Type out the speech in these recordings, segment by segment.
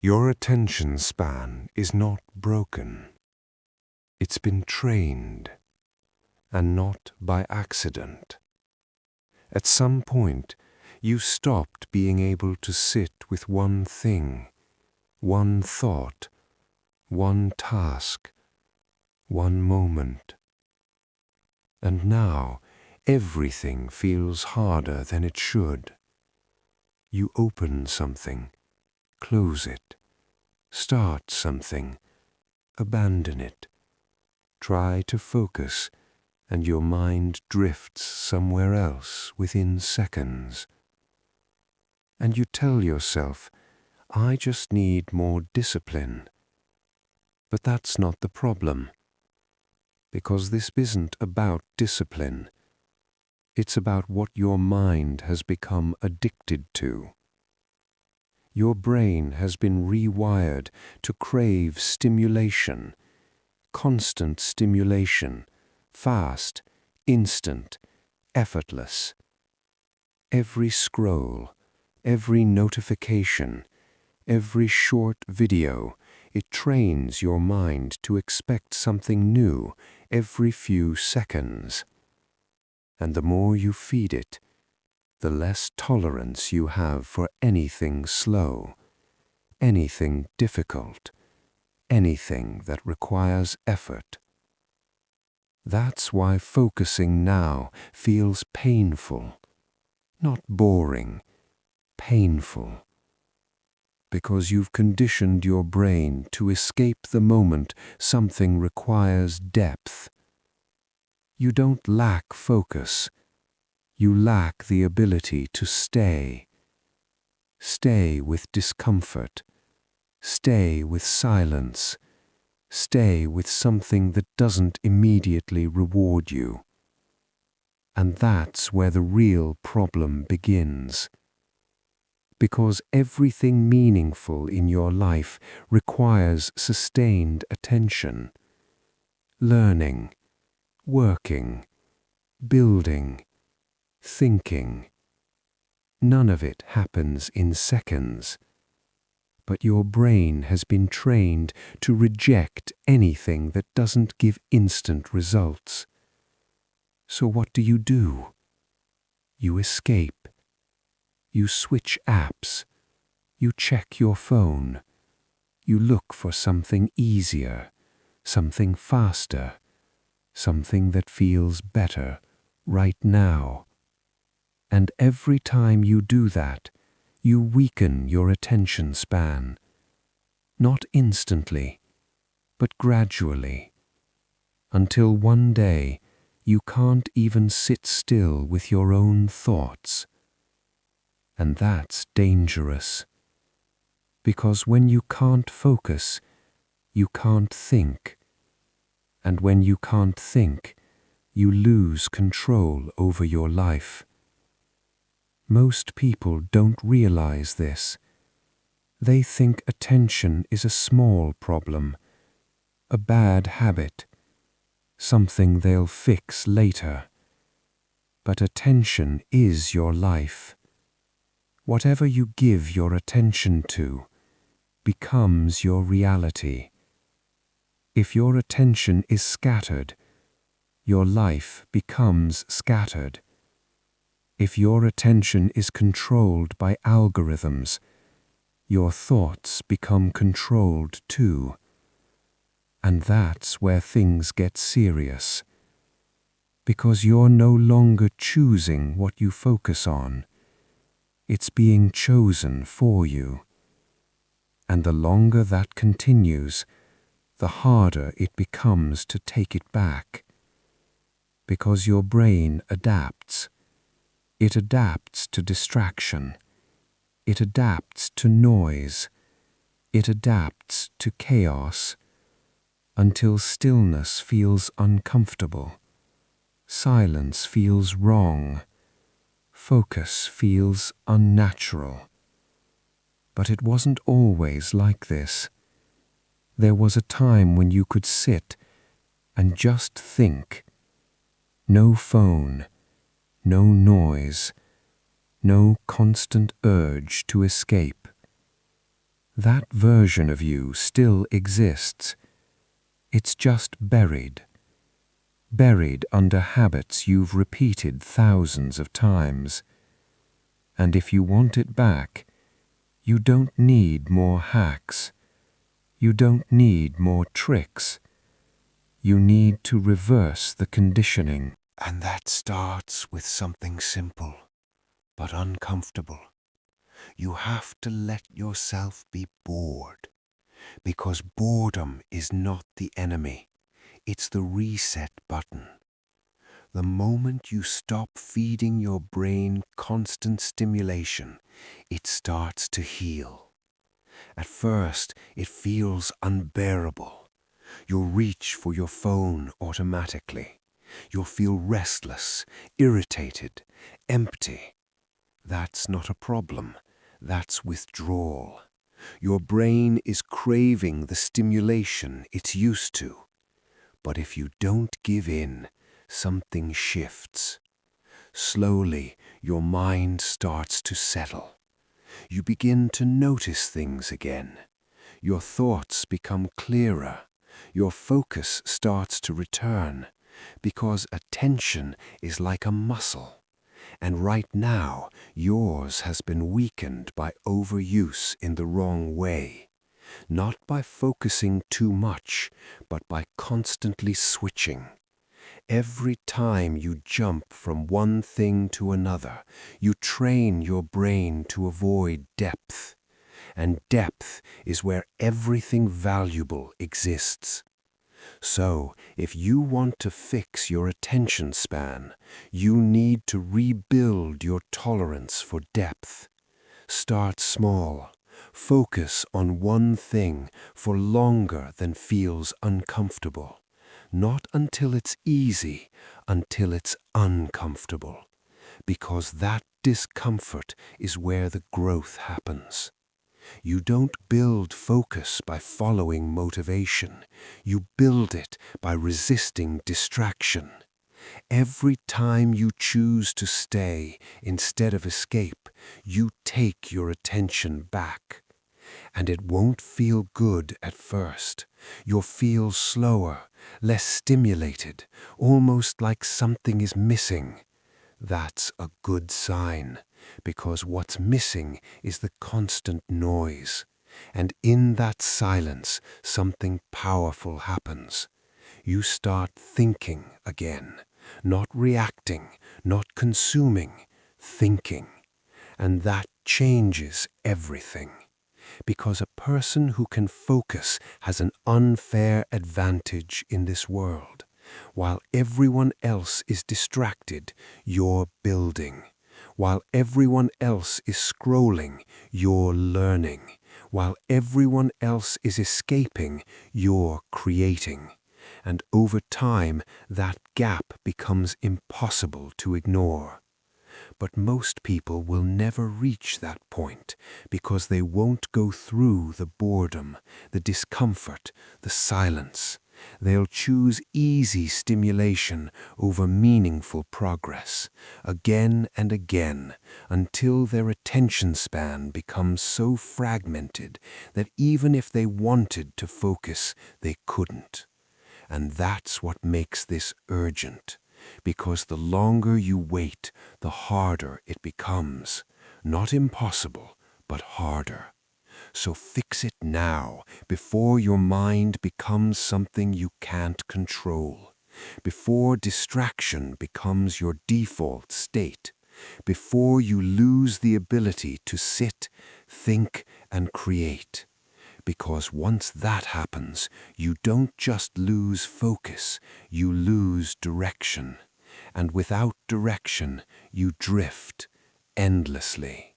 Your attention span is not broken. It's been trained, and not by accident. At some point, you stopped being able to sit with one thing, one thought, one task, one moment. And now, everything feels harder than it should. You open something, close it, start something, abandon it, try to focus, and your mind drifts somewhere else within seconds. And you tell yourself, I just need more discipline. But that's not the problem, because this isn't about discipline. It's about what your mind has become addicted to. Your brain has been rewired to crave stimulation, constant stimulation, fast, instant, effortless. Every scroll, every notification, every short video, it trains your mind to expect something new every few seconds. And the more you feed it, the less tolerance you have for anything slow, anything difficult, anything that requires effort. That's why focusing now feels painful, not boring, painful. Because you've conditioned your brain to escape the moment something requires depth. You don't lack focus. You lack the ability to stay. Stay with discomfort. Stay with silence. Stay with something that doesn't immediately reward you. And that's where the real problem begins. Because everything meaningful in your life requires sustained attention. Learning, working, building, thinking. None of it happens in seconds. But your brain has been trained to reject anything that doesn't give instant results. So what do? You escape. You switch apps. You check your phone. You look for something easier, something faster, something that feels better right now. And every time you do that, you weaken your attention span. Not instantly, but gradually, until one day you can't even sit still with your own thoughts. And that's dangerous, because when you can't focus, you can't think. And when you can't think, you lose control over your life. Most people don't realize this. They think attention is a small problem, a bad habit, something they'll fix later. But attention is your life. Whatever you give your attention to becomes your reality. If your attention is scattered, your life becomes scattered. If your attention is controlled by algorithms, your thoughts become controlled too. And that's where things get serious. Because you're no longer choosing what you focus on. It's being chosen for you. And the longer that continues, the harder it becomes to take it back. Because your brain adapts. It adapts to distraction. It adapts to noise. It adapts to chaos. Until stillness feels uncomfortable. Silence feels wrong. Focus feels unnatural. But it wasn't always like this. There was a time when you could sit and just think. No phone, no noise, no constant urge to escape. That version of you still exists. It's just buried under habits you've repeated thousands of times. And if you want it back, you don't need more hacks. You don't need more tricks. You need to reverse the conditioning. And that starts with something simple, but uncomfortable. You have to let yourself be bored, because boredom is not the enemy. It's the reset button. The moment you stop feeding your brain constant stimulation, it starts to heal. At first, it feels unbearable. You'll reach for your phone automatically. You'll feel restless, irritated, empty. That's not a problem. That's withdrawal. Your brain is craving the stimulation it's used to. But if you don't give in, something shifts. Slowly, your mind starts to settle. You begin to notice things again. Your thoughts become clearer. Your focus starts to return, because attention is like a muscle. And right now, yours has been weakened by overuse in the wrong way. Not by focusing too much, but by constantly switching. Every time you jump from one thing to another, you train your brain to avoid depth. And depth is where everything valuable exists. So, if you want to fix your attention span, you need to rebuild your tolerance for depth. Start small. Focus on one thing for longer than feels uncomfortable. Not until it's easy, until it's uncomfortable. Because that discomfort is where the growth happens. You don't build focus by following motivation. You build it by resisting distraction. Every time you choose to stay instead of escape, you take your attention back. And it won't feel good at first. You'll feel slower, less stimulated, almost like something is missing. That's a good sign, because what's missing is the constant noise. And in that silence, something powerful happens. You start thinking again, not reacting, not consuming, thinking. And that changes everything. Because a person who can focus has an unfair advantage in this world. While everyone else is distracted, you're building. While everyone else is scrolling, you're learning. While everyone else is escaping, you're creating. And over time, that gap becomes impossible to ignore. But most people will never reach that point because they won't go through the boredom, the discomfort, the silence. They'll choose easy stimulation over meaningful progress, again and again, until their attention span becomes so fragmented that even if they wanted to focus, they couldn't. And that's what makes this urgent. Because the longer you wait, the harder it becomes. Not impossible, but harder. So fix it now, before your mind becomes something you can't control. Before distraction becomes your default state. Before you lose the ability to sit, think, and create. Because once that happens, you don't just lose focus, you lose direction. And without direction, you drift endlessly.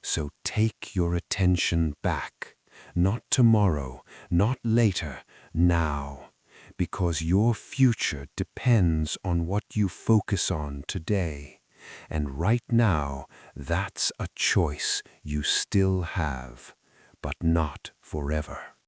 So take your attention back. Not tomorrow, not later, now. Because your future depends on what you focus on today. And right now, that's a choice you still have. But not forever.